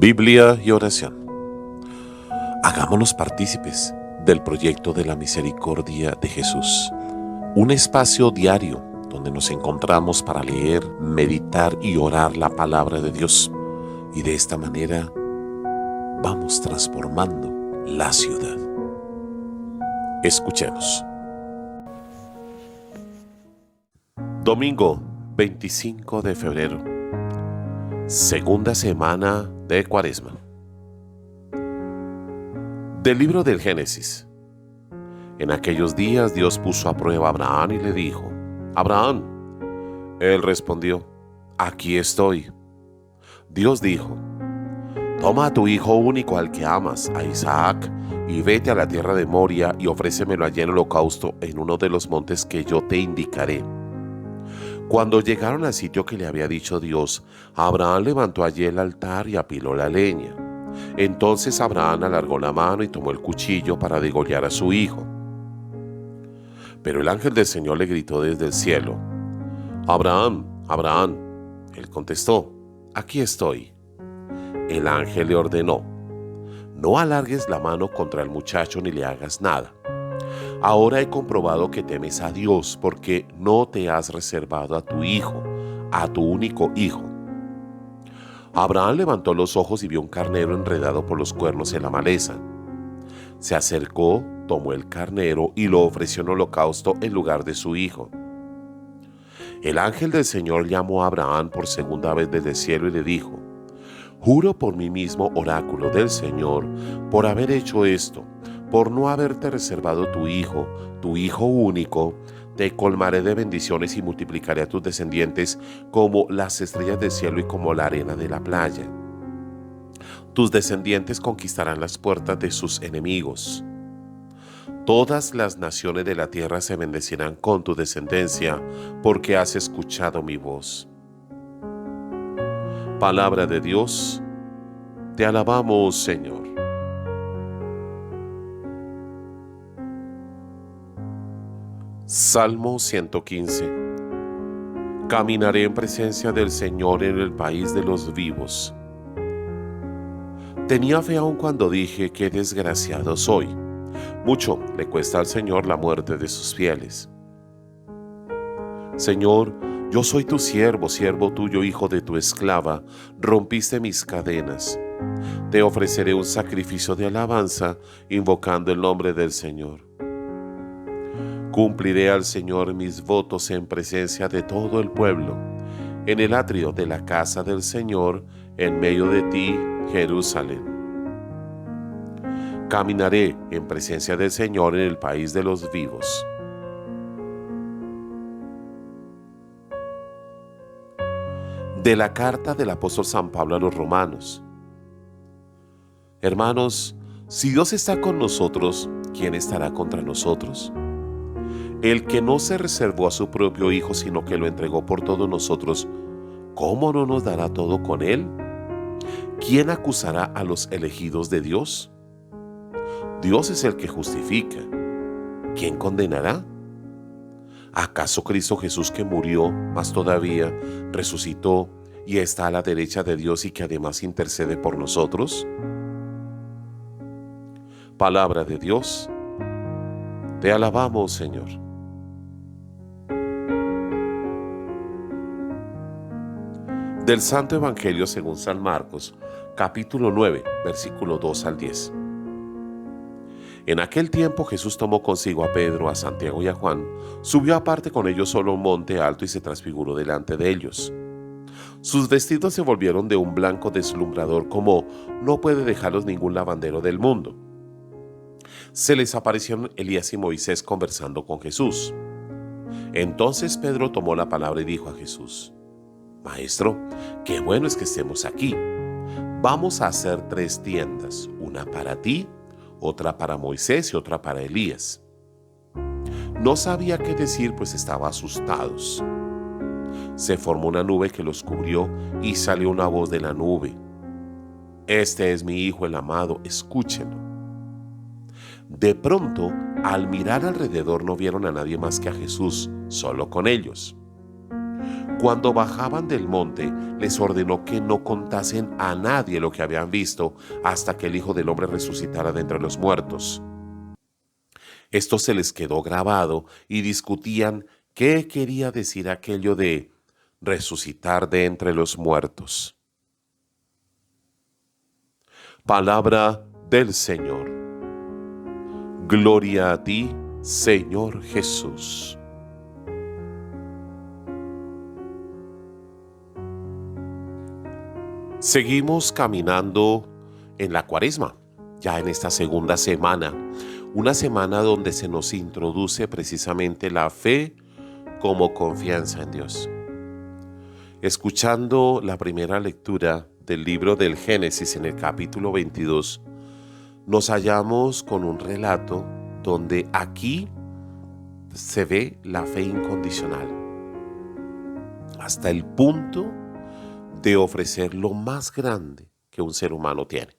Biblia y oración. Hagámonos partícipes del proyecto de la misericordia de Jesús, un espacio diario donde nos encontramos para leer, meditar y orar la palabra de Dios. Y de esta manera vamos transformando la ciudad. Escuchemos. Domingo 25 de febrero, segunda semana de Cuaresma. Del libro del Génesis. En aquellos días Dios puso a prueba a Abraham y le dijo: Abraham. Él respondió: aquí estoy. Dios dijo: toma a tu hijo único al que amas, a Isaac, y vete a la tierra de Moria y ofrécemelo allí en holocausto en uno de los montes que yo te indicaré. Cuando llegaron al sitio que le había dicho Dios, Abraham levantó allí el altar y apiló la leña. Entonces Abraham alargó la mano y tomó el cuchillo para degollar a su hijo. Pero el ángel del Señor le gritó desde el cielo: Abraham, Abraham. Él contestó: aquí estoy. El ángel le ordenó: no alargues la mano contra el muchacho ni le hagas nada. Ahora he comprobado que temes a Dios, porque no te has reservado a tu hijo, a tu único hijo. Abraham levantó los ojos y vio un carnero enredado por los cuernos en la maleza. Se acercó, tomó el carnero y lo ofreció en holocausto en lugar de su hijo. El ángel del Señor llamó a Abraham por segunda vez desde el cielo y le dijo: juro por mí mismo, oráculo del Señor, por haber hecho esto, por no haberte reservado tu hijo único, te colmaré de bendiciones y multiplicaré a tus descendientes como las estrellas del cielo y como la arena de la playa. Tus descendientes conquistarán las puertas de sus enemigos. Todas las naciones de la tierra se bendecirán con tu descendencia, porque has escuchado mi voz. Palabra de Dios, te alabamos, Señor. Salmo 115. Caminaré en presencia del Señor en el país de los vivos. Tenía fe aun cuando dije: qué desgraciado soy. Mucho le cuesta al Señor la muerte de sus fieles. Señor, yo soy tu siervo, siervo tuyo, hijo de tu esclava. Rompiste mis cadenas. Te ofreceré un sacrificio de alabanza, invocando el nombre del Señor. Cumpliré al Señor mis votos en presencia de todo el pueblo, en el atrio de la casa del Señor, en medio de ti, Jerusalén. Caminaré en presencia del Señor en el país de los vivos. De la carta del apóstol San Pablo a los romanos. Hermanos, si Dios está con nosotros, ¿quién estará contra nosotros? El que no se reservó a su propio Hijo, sino que lo entregó por todos nosotros, ¿cómo no nos dará todo con Él? ¿Quién acusará a los elegidos de Dios? Dios es el que justifica. ¿Quién condenará? ¿Acaso Cristo Jesús, que murió, mas todavía resucitó y está a la derecha de Dios y que además intercede por nosotros? Palabra de Dios, te alabamos, Señor. Del Santo Evangelio según San Marcos, capítulo 9, versículo 2 al 10. En aquel tiempo Jesús tomó consigo a Pedro, a Santiago y a Juan, subió aparte con ellos solo a un monte alto y se transfiguró delante de ellos. Sus vestidos se volvieron de un blanco deslumbrador, como no puede dejarlos ningún lavandero del mundo. Se les aparecieron Elías y Moisés conversando con Jesús. Entonces Pedro tomó la palabra y dijo a Jesús: Maestro, qué bueno es que estemos aquí. Vamos a hacer 3 tiendas, una para ti, otra para Moisés y otra para Elías. No sabía qué decir, pues estaba asustados. Se formó una nube que los cubrió y salió una voz de la nube: Este es mi Hijo el amado, escúchenlo. De pronto, al mirar alrededor, no vieron a nadie más que a Jesús, solo con ellos. Cuando bajaban del monte, les ordenó que no contasen a nadie lo que habían visto hasta que el Hijo del Hombre resucitara de entre los muertos. Esto se les quedó grabado y discutían qué quería decir aquello de resucitar de entre los muertos. Palabra del Señor. Gloria a ti, Señor Jesús. Seguimos caminando en la Cuaresma, ya en esta segunda semana, una semana donde se nos introduce precisamente la fe como confianza en Dios. Escuchando la primera lectura del libro del Génesis en el capítulo 22, nos hallamos con un relato donde aquí se ve la fe incondicional, hasta el punto de ofrecer lo más grande que un ser humano tiene.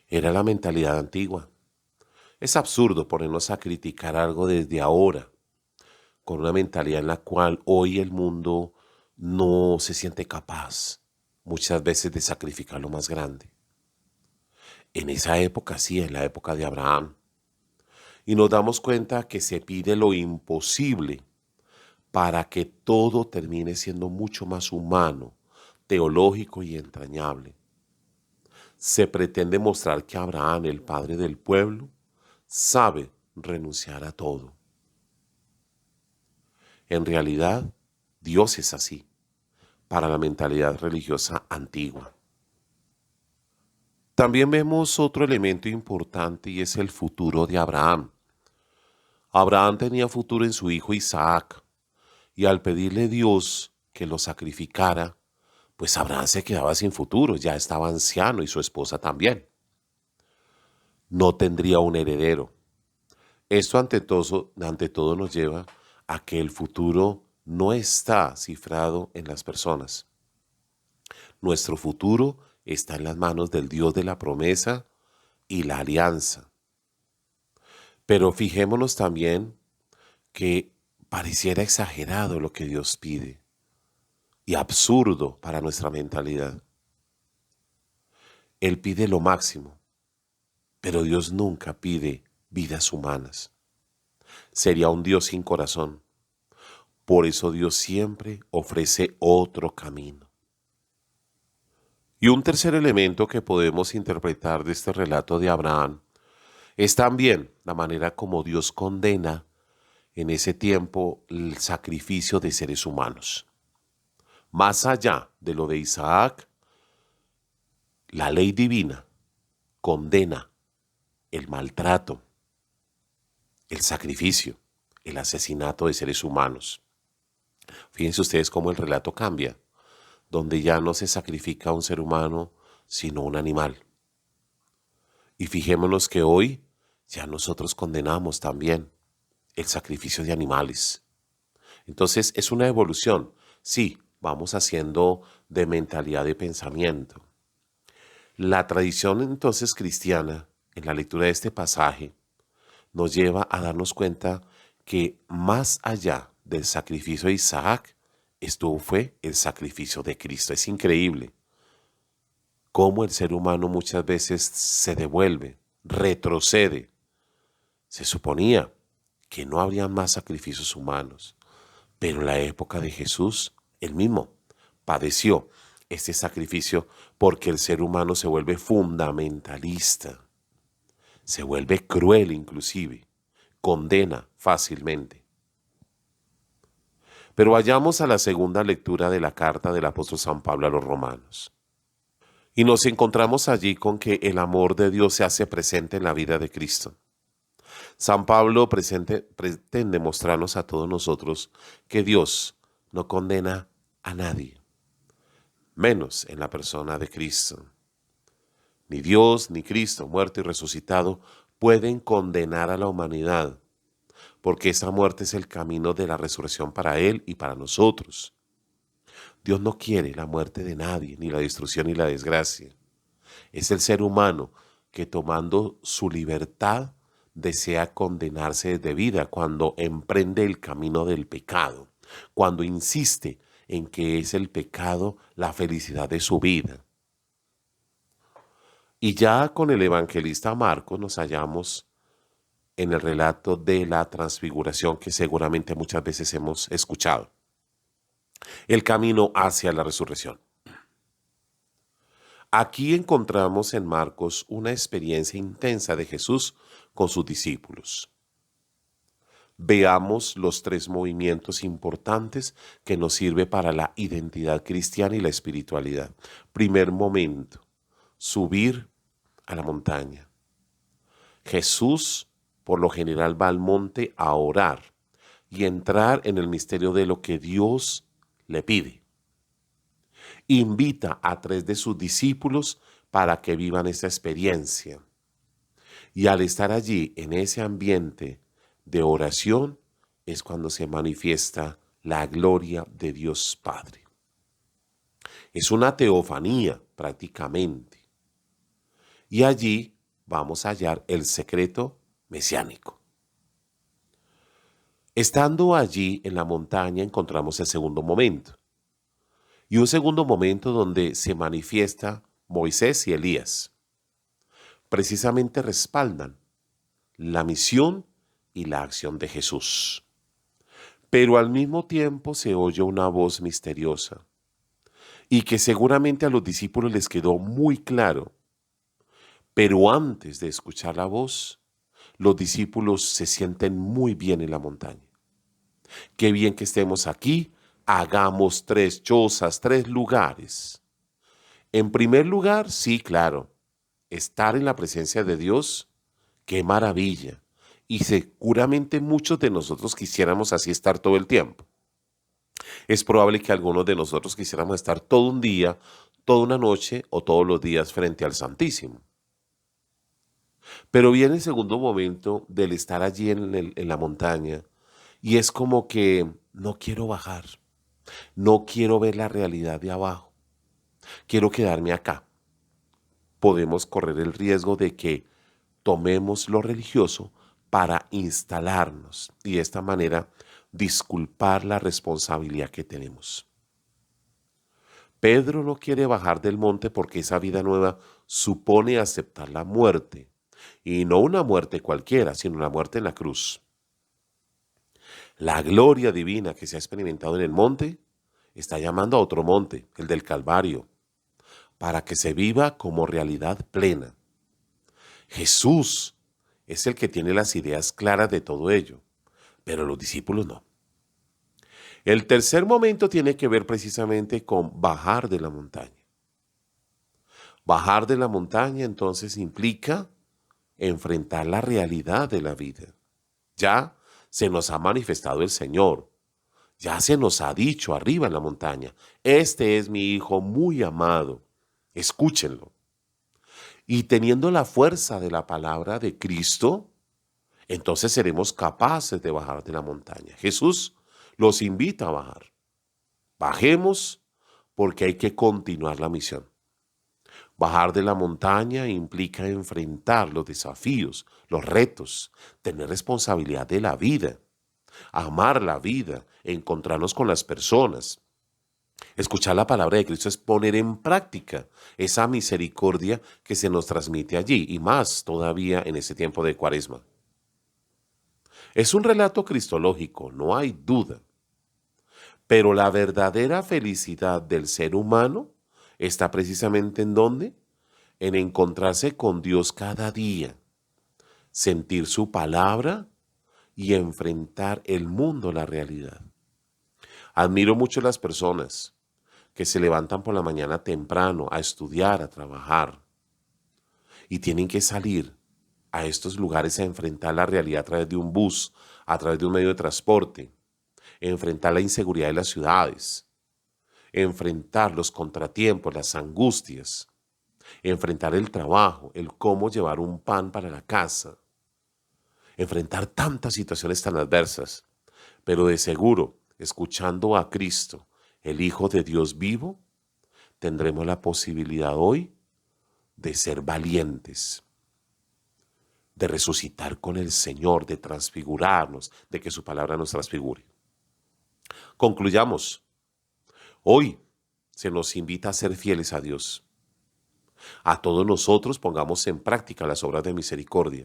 Era la mentalidad antigua. Es absurdo ponernos a criticar algo desde ahora, con una mentalidad en la cual hoy el mundo no se siente capaz muchas veces de sacrificar lo más grande. En esa época sí, en la época de Abraham. Y nos damos cuenta que se pide lo imposible para que todo termine siendo mucho más humano, teológico y entrañable. Se pretende mostrar que Abraham, el padre del pueblo, sabe renunciar a todo. En realidad, Dios es así, para la mentalidad religiosa antigua. También vemos otro elemento importante y es el futuro de Abraham. Abraham tenía futuro en su hijo Isaac, y al pedirle a Dios que lo sacrificara, pues Abraham se quedaba sin futuro, ya estaba anciano y su esposa también. No tendría un heredero. Esto ante todo nos lleva a que el futuro no está cifrado en las personas. Nuestro futuro está en las manos del Dios de la promesa y la alianza. Pero fijémonos también que pareciera exagerado lo que Dios pide y absurdo para nuestra mentalidad. Él pide lo máximo, pero Dios nunca pide vidas humanas. Sería un Dios sin corazón. Por eso Dios siempre ofrece otro camino. Y un tercer elemento que podemos interpretar de este relato de Abraham es también la manera como Dios condena en ese tiempo el sacrificio de seres humanos. Más allá de lo de Isaac, la ley divina condena el maltrato, el sacrificio, el asesinato de seres humanos. Fíjense ustedes cómo el relato cambia, donde ya no se sacrifica a un ser humano, sino un animal. Y fijémonos que hoy ya nosotros condenamos también el sacrificio de animales. Entonces es una evolución. Sí, vamos haciendo de mentalidad de pensamiento. La tradición entonces cristiana, en la lectura de este pasaje, nos lleva a darnos cuenta que más allá del sacrificio de Isaac, fue el sacrificio de Cristo. Es increíble cómo el ser humano muchas veces se devuelve, retrocede. Se suponía que no habría más sacrificios humanos, pero en la época de Jesús, él mismo padeció este sacrificio porque el ser humano se vuelve fundamentalista, se vuelve cruel inclusive, condena fácilmente. Pero vayamos a la segunda lectura de la carta del apóstol San Pablo a los romanos. Y nos encontramos allí con que el amor de Dios se hace presente en la vida de Cristo. San Pablo pretende mostrarnos a todos nosotros que Dios no condena a nadie, menos en la persona de Cristo. Ni Dios ni Cristo, muerto y resucitado, pueden condenar a la humanidad, porque esa muerte es el camino de la resurrección para Él y para nosotros. Dios no quiere la muerte de nadie, ni la destrucción ni la desgracia. Es el ser humano que tomando su libertad desea condenarse desde vida cuando emprende el camino del pecado. cuando insiste en que es el pecado la felicidad de su vida. Y ya con el evangelista Marcos nos hallamos en el relato de la transfiguración que seguramente muchas veces hemos escuchado. El camino hacia la resurrección. Aquí encontramos en Marcos una experiencia intensa de Jesús con sus discípulos. Veamos los tres movimientos importantes que nos sirve para la identidad cristiana y la espiritualidad. Primer momento, subir a la montaña. Jesús por lo general va al monte a orar y entrar en el misterio de lo que Dios le pide. Invita a tres de sus discípulos para que vivan esta experiencia. Y al estar allí en ese ambiente de oración es cuando se manifiesta la gloria de Dios Padre. Es una teofanía prácticamente. Y allí vamos a hallar el secreto mesiánico. Estando allí en la montaña encontramos el segundo momento. Y un segundo momento donde se manifiesta Moisés y Elías. Precisamente respaldan la misión y la acción de Jesús. Pero al mismo tiempo se oye una voz misteriosa y que seguramente a los discípulos les quedó muy claro. Pero antes de escuchar la voz, los discípulos se sienten muy bien en la montaña. Qué bien que estemos aquí, hagamos tres chozas, tres lugares. En primer lugar, sí, claro, estar en la presencia de Dios, qué maravilla. Y seguramente muchos de nosotros quisiéramos así estar todo el tiempo. Es probable que algunos de nosotros quisiéramos estar todo un día, toda una noche o todos los días frente al Santísimo. Pero viene el segundo momento del estar allí en la montaña y es como que no quiero bajar, no quiero ver la realidad de abajo, quiero quedarme acá. Podemos correr el riesgo de que tomemos lo religioso para instalarnos y de esta manera disculpar la responsabilidad que tenemos. Pedro no quiere bajar del monte porque esa vida nueva supone aceptar la muerte, y no una muerte cualquiera, sino la muerte en la cruz. La gloria divina que se ha experimentado en el monte está llamando a otro monte, el del Calvario, para que se viva como realidad plena. Jesús es el que tiene las ideas claras de todo ello, pero los discípulos no. El tercer momento tiene que ver precisamente con bajar de la montaña. Bajar de la montaña entonces implica enfrentar la realidad de la vida. Ya se nos ha manifestado el Señor. Ya se nos ha dicho arriba en la montaña, este es mi Hijo muy amado, escúchenlo. Y teniendo la fuerza de la palabra de Cristo, entonces seremos capaces de bajar de la montaña. Jesús los invita a bajar. Bajemos porque hay que continuar la misión. Bajar de la montaña implica enfrentar los desafíos, los retos, tener responsabilidad de la vida, amar la vida, encontrarnos con las personas. Escuchar la palabra de Cristo es poner en práctica esa misericordia que se nos transmite allí y más todavía en ese tiempo de Cuaresma. Es un relato cristológico, no hay duda, pero la verdadera felicidad del ser humano está precisamente ¿en dónde? En encontrarse con Dios cada día, sentir su palabra y enfrentar el mundo, la realidad. Admiro mucho las personas que se levantan por la mañana temprano a estudiar, a trabajar, y tienen que salir a estos lugares a enfrentar la realidad a través de un bus, a través de un medio de transporte, enfrentar la inseguridad de las ciudades, enfrentar los contratiempos, las angustias, enfrentar el trabajo, el cómo llevar un pan para la casa, enfrentar tantas situaciones tan adversas, pero de seguro, escuchando a Cristo, el Hijo de Dios vivo, tendremos la posibilidad hoy de ser valientes, de resucitar con el Señor, de transfigurarnos, de que su palabra nos transfigure. Concluyamos. Hoy se nos invita a ser fieles a Dios. A todos nosotros pongamos en práctica las obras de misericordia.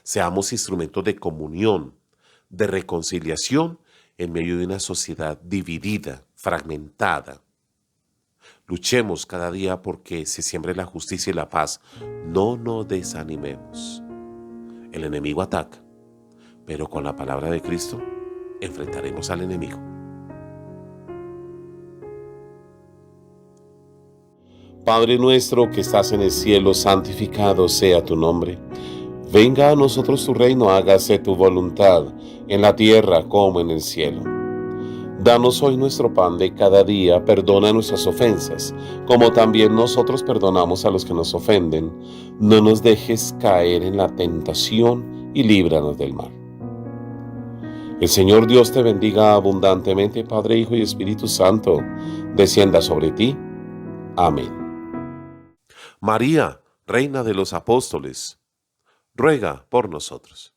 Seamos instrumentos de comunión, de reconciliación en medio de una sociedad dividida, fragmentada. Luchemos cada día porque se siembre la justicia y la paz. No nos desanimemos. El enemigo ataca, pero con la palabra de Cristo enfrentaremos al enemigo. Padre nuestro que estás en el cielo, santificado sea tu nombre. Venga a nosotros tu reino, hágase tu voluntad, en la tierra como en el cielo. Danos hoy nuestro pan de cada día, perdona nuestras ofensas, como también nosotros perdonamos a los que nos ofenden. No nos dejes caer en la tentación y líbranos del mal. El Señor Dios te bendiga abundantemente, Padre, Hijo y Espíritu Santo, descienda sobre ti. Amén. María, Reina de los Apóstoles, ruega por nosotros.